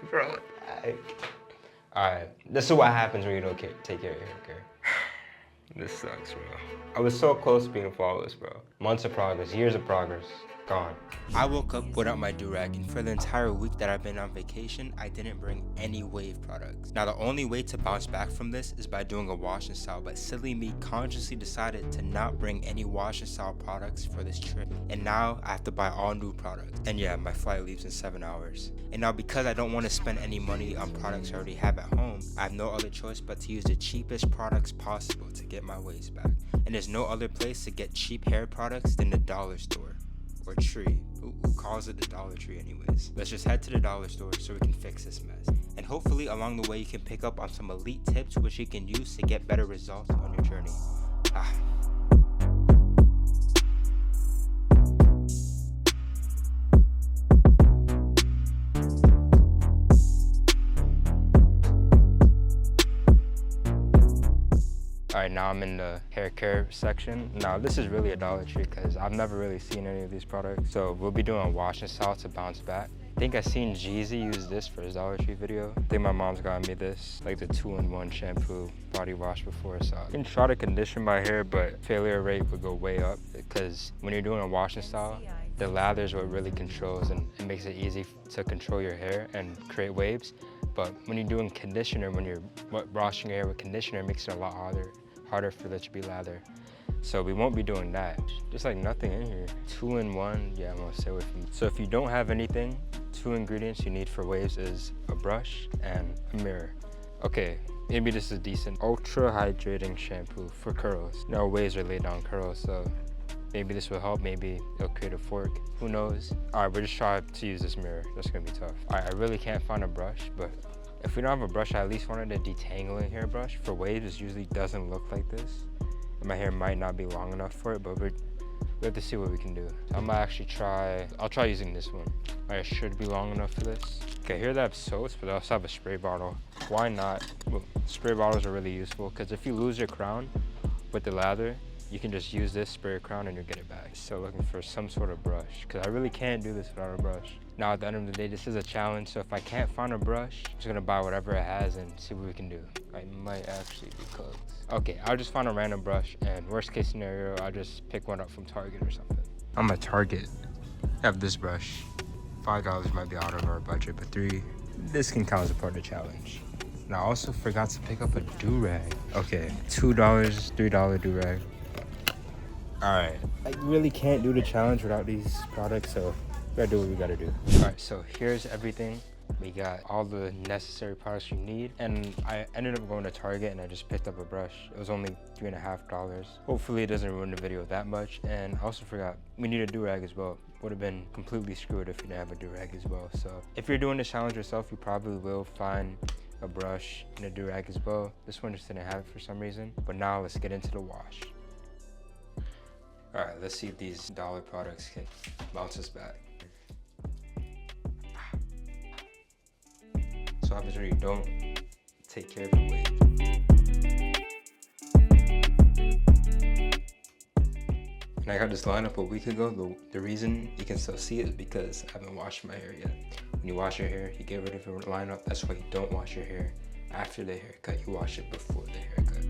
Bro, alright, this is what happens when you don't take care of your hair care. This sucks, bro. I was so close to being flawless, bro. Months of progress, years of progress, gone. I woke up without my durag, and for the entire week that I've been on vacation, I didn't bring any wave products. Now, the only way to bounce back from this is by doing a wash and style, but silly me consciously decided to not bring any wash and style products for this trip. And now I have to buy all new products. And yeah, my flight leaves in 7 hours. And now because I don't want to spend any money on products I already have at home, I have no other choice but to use the cheapest products possible to get my waves back. And there's no other place to get cheap hair products than the dollar store. Or tree. Who calls it the Dollar Tree anyways? Let's just head to the dollar store so we can fix this mess. And hopefully along the way you can pick up on some elite tips which you can use to get better results on your journey. Alright, now I'm in the hair care section. Now this is really a Dollar Tree because I've never really seen any of these products. So we'll be doing a wash and style to bounce back. I think I seen Jeezy use this for his Dollar Tree video. I think my mom's got me this, like the 2-in-1 shampoo body wash before. So I can try to condition my hair, but failure rate would go way up because when you're doing a wash and style, the lather is what really controls and it makes it easy to control your hair and create waves. But when you're doing conditioner, when you're washing your hair with conditioner, it makes it a lot harder for that to be lather. So we won't be doing that. Just like nothing in here. 2-in-1, yeah, I'm gonna stay away from it. So if you don't have anything, 2 ingredients you need for waves is a brush and a mirror. Okay, maybe this is decent. Ultra hydrating shampoo for curls. Now waves are laid down curls, so maybe this will help, maybe it'll create a fork, who knows. All right, we're just trying to use this mirror. That's gonna be tough. All right, I really can't find a brush, but if we don't have a brush, I at least wanted a detangling hair brush. For waves, it usually doesn't look like this. And my hair might not be long enough for it, but we have to see what we can do. So I'm gonna actually I'll try using this one. My hair should be long enough for this. Okay, here they have soaps, but they also have a spray bottle. Why not? Well, spray bottles are really useful because if you lose your crown with the lather, you can just use this, spray your crown, and you'll get it back. Still looking for some sort of brush because I really can't do this without a brush. Now at the end of the day, this is a challenge, so if I can't find a brush, I'm just gonna buy whatever it has and see what we can do. I might actually be cooked. Okay, I'll just find a random brush, and worst case scenario, I'll just pick one up from Target or something. I'm at Target. I have this brush. $5 might be out of our budget, but this can count as a part of the challenge. And I also forgot to pick up a do-rag. Okay, $2, $3 do-rag. All right, I really can't do the challenge without these products, so we gotta do what we gotta do. All right, so here's everything. We got all the necessary products you need, and I ended up going to Target and I just picked up a brush. It was only $3.50. Hopefully it doesn't ruin the video that much. And I also forgot, we need a do-rag as well. Would have been completely screwed if you didn't have a do-rag as well. So if you're doing this challenge yourself, you probably will find a brush and a do-rag as well. This one just didn't have it for some reason. But now let's get into the wash. All right, let's see if these dollar products can bounce us back. So what happens when you don't take care of your wave? And I got this lineup a week ago. The reason you can still see it is because I haven't washed my hair yet. When you wash your hair, you get rid of your lineup. That's why you don't wash your hair after the haircut. You wash it before the haircut.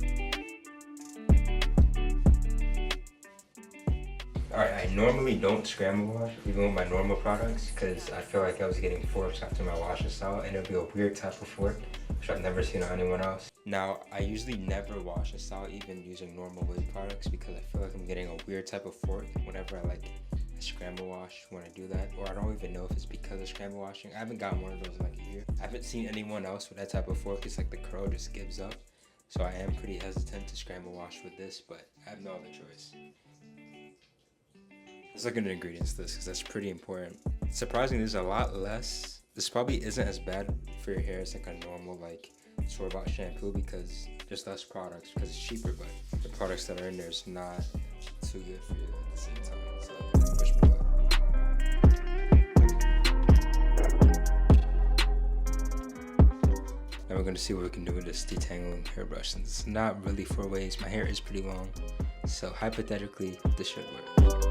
Alright, I normally don't scramble wash, even with my normal products, because I feel like I was getting forks after my wash and style, and it'll be a weird type of fork, which I've never seen on anyone else. Now, I usually never wash and style, even using normal wave products, because I feel like I'm getting a weird type of fork whenever I scramble wash when I do that, or I don't even know if it's because of scramble washing. I haven't gotten one of those in like a year. I haven't seen anyone else with that type of fork. It's like the curl just gives up, so I am pretty hesitant to scramble wash with this, but I have no other choice. Let's look at the ingredients to this because that's pretty important. Surprisingly, there's a lot less. This probably isn't as bad for your hair as like a normal store-bought shampoo because there's less products because it's cheaper, but the products that are in there is not too good for you at the same time. So wish me luck. Now we're gonna see what we can do with this detangling hairbrush since it's not really for waves. My hair is pretty long, so hypothetically this should work.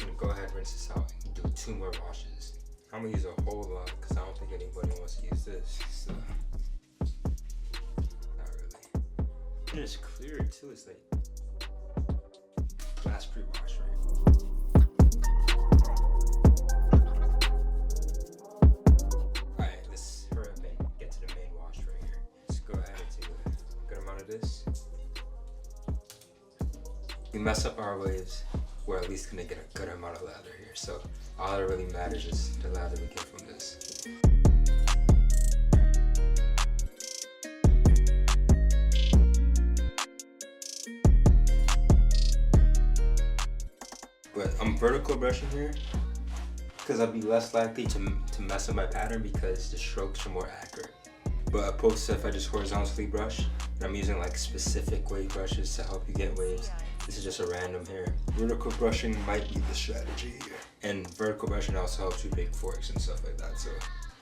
gonna go ahead and rinse this out and do 2 more washes. I'm gonna use a whole lot because I don't think anybody wants to use this. So, not really. And it's clear too. It's like glass pre-wash, right? Alright, let's hurry up and get to the main wash right here. Let's go ahead and take a good amount of this. We mess up our waves, we're at least gonna get a good amount of lather here. So all that really matters is the lather we get from this. But I'm vertical brushing here because I'll be less likely to mess up my pattern because the strokes are more accurate. But opposed to if I just horizontally brush, and I'm using like specific wave brushes to help you get waves. This is just a random hair. Vertical brushing might be the strategy here. And vertical brushing also helps you make forks and stuff like that. So,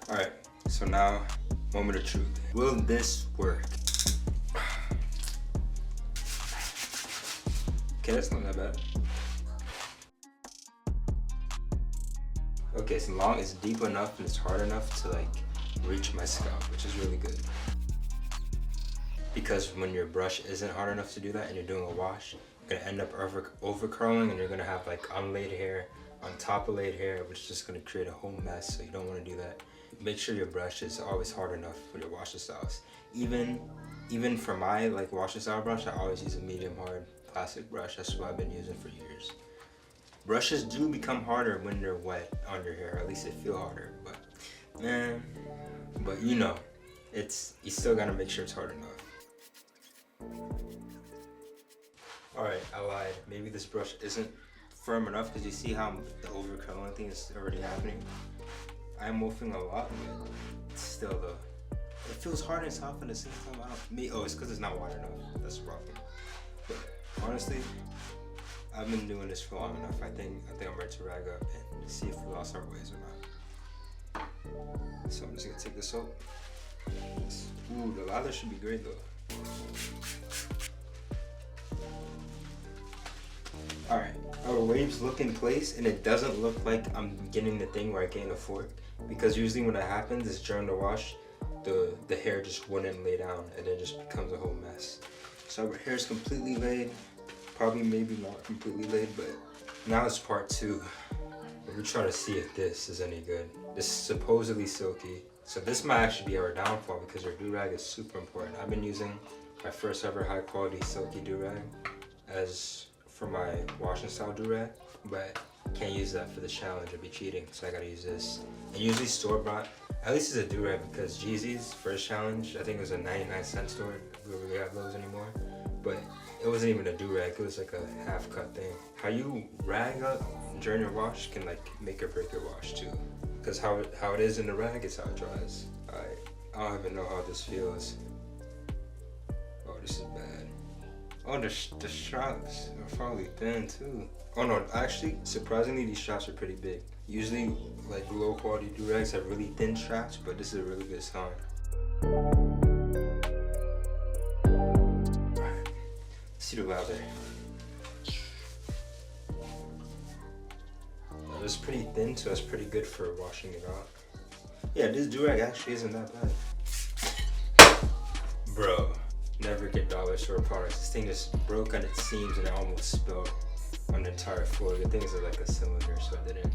all right, so now, moment of truth. Will this work? Okay, that's not that bad. Okay, it's deep enough and it's hard enough to like reach my scalp, which is really good. Because when your brush isn't hard enough to do that and you're doing a wash, you're gonna end up over curling and you're gonna have like unlaid hair on top of laid hair, which is just gonna create a whole mess, so you don't wanna do that. Make sure your brush is always hard enough for your washing styles. Even for my like washing style brush, I always use a medium hard plastic brush. That's what I've been using for years. Brushes do become harder when they're wet on your hair, or at least they feel harder, but you know, you still gotta make sure it's hard enough. Alright, I lied. Maybe this brush isn't firm enough because you see how the over curling thing is already happening. I'm wolfing a lot, but it's still it feels hard and soft at the same time. It's because it's not wide enough. That's the problem. But honestly, I've been doing this for long enough. I think I'm ready to rag up and see if we lost our ways or not. So I'm just gonna take the soap. Ooh, the lather should be great though. Alright, our waves look in place and it doesn't look like I'm getting the thing where I gain a fork, because usually when that happens is during the wash, the hair just wouldn't lay down and it just becomes a whole mess. So our hair is completely laid, probably maybe not completely laid, but now it's part 2. We're trying to see if this is any good. This is supposedly silky, so this might actually be our downfall because our durag is super important. I've been using my first ever high quality silky durag as for my washing style durag, but can't use that for the challenge. I'd be cheating, so I gotta use this. And usually store bought, at least it's a durag, because Jeezy's first challenge, I think it was a 99-cent store. We don't really have those anymore, but it wasn't even a durag. It was like a half cut thing. How you rag up during your wash can like make or break your wash too, because how it is in the rag is how it dries. I don't even know how this feels. Oh, this is bad. Oh, the straps are probably thin too. Oh no, actually, surprisingly, these straps are pretty big. Usually, like low quality durags have really thin straps, but this is a really good sign. Alright, see the lather. It's pretty thin, so it's pretty good for washing it out. Yeah, this durag actually isn't that bad. Bro. Never get dollar store products. This thing just broke on its seams and it almost spilled on the entire floor. The thing is like a cylinder, so it didn't.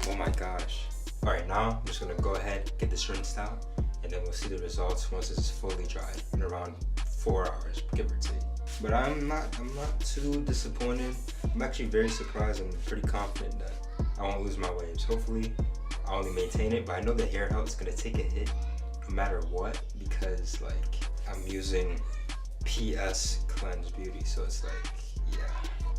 Oh my gosh. Alright, now I'm just gonna go ahead, get this rinsed out, and then we'll see the results once it's fully dried in around 4 hours, give or take. But I'm not too disappointed. I'm actually very surprised and pretty confident that I won't lose my waves. Hopefully I'll only maintain it, but I know the hair health is gonna take a hit no matter what, because like I'm using PS Cleanse Beauty, so it's like, yeah.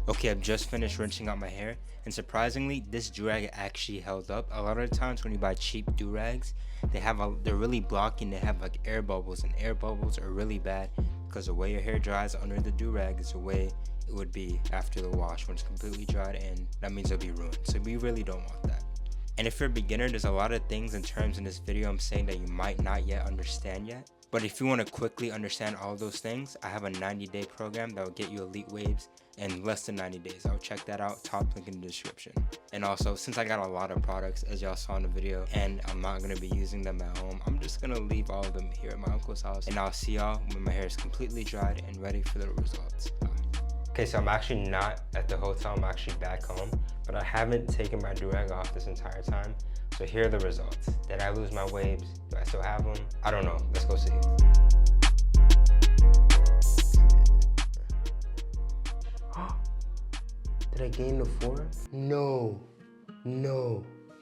Okay, I've just finished rinsing out my hair, and surprisingly, this durag actually held up. A lot of the times when you buy cheap durags, they're really blocky and they have like air bubbles, and air bubbles are really bad because the way your hair dries under the durag is the way it would be after the wash when it's completely dried, and that means it'll be ruined. So we really don't want that. And if you're a beginner, there's a lot of things and terms in this video I'm saying that you might not yet understand yet. But if you want to quickly understand all of those things, I have a 90-day program that will get you elite waves in less than 90 days. I'll check that out, top link in the description. And also, since I got a lot of products, as y'all saw in the video, and I'm not gonna be using them at home, I'm just gonna leave all of them here at my uncle's house, and I'll see y'all when my hair is completely dried and ready for the results. Bye. Okay, so I'm actually not at the hotel, I'm actually back home, but I haven't taken my durag off this entire time. So here are the results. Did I lose my waves? Do I still have them? I don't know, let's go see. Did I gain the 4? No,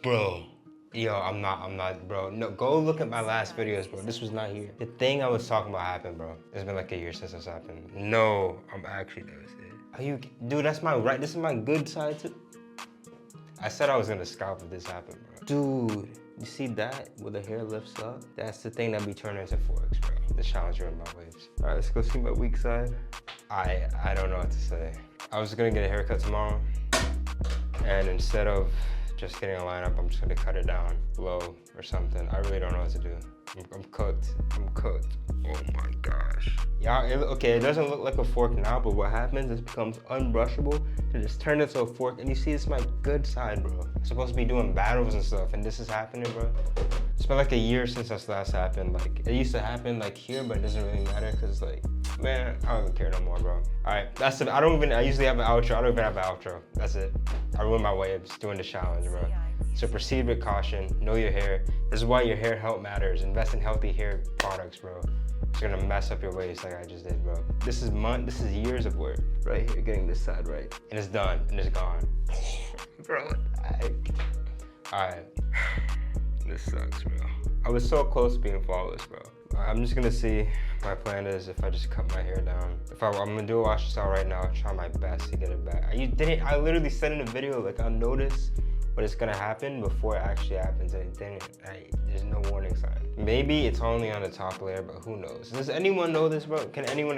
bro. Yo, I'm not, bro. No, go look at my last videos, bro. This was not here. The thing I was talking about happened, bro. It's been like a year since this happened. No, I'm actually devastated. Are you, dude, that's my right, this is my good side too. I said I was gonna scalp if this happened, bro. Dude, you see that, where the hair lifts up? That's the thing that be turning into forks, bro. The challenge in my waves. All right, let's go see my weak side. I don't know what to say. I was gonna get a haircut tomorrow, and instead of just getting a lineup, I'm just gonna cut it down low or something. I really don't know what to do. I'm cooked. Oh my gosh. Yeah, okay, it doesn't look like a fork now, but what happens is it becomes unbrushable and just turn into a fork. And you see, it's my good side, bro. I'm supposed to be doing battles and stuff, and this is happening, bro. It's been like a year since this last happened. Like, it used to happen like here, but it doesn't really matter, cause like, man, I don't even care no more, bro. All right, that's it. I usually have an outro. I don't even have an outro. That's it. I ruined my waves doing the challenge, bro. So proceed with caution, know your hair. This is why your hair health matters. Invest in healthy hair products, bro. It's gonna mess up your waist like I just did, bro. This is years of work right here, getting this side right. And it's done, and it's gone. Bro, all right. This sucks, bro. I was so close to being flawless, bro. I'm just gonna see. My plan is if I just cut my hair down. I'm gonna do a wash style right now, try my best to get it back. I literally said in the video, like, I'll notice when it's gonna happen before it actually happens, and it didn't. There's no warning sign. Maybe it's only on the top layer, but who knows? Does anyone know this, bro? Can anyone,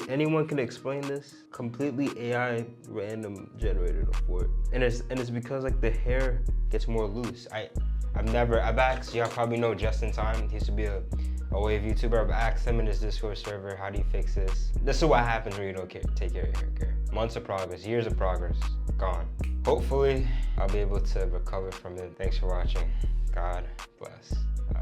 anyone can explain this? Completely AI random generated a fork. And it's because like the hair gets more loose. I've asked, y'all probably know Just in Time. He used to be a wave YouTuber. I've asked him in his Discord server, how do you fix this? This is what happens when you don't take care of your hair care. Months of progress, years of progress, gone. Hopefully, I'll be able to recover from it. Thanks for watching. God bless. Bye.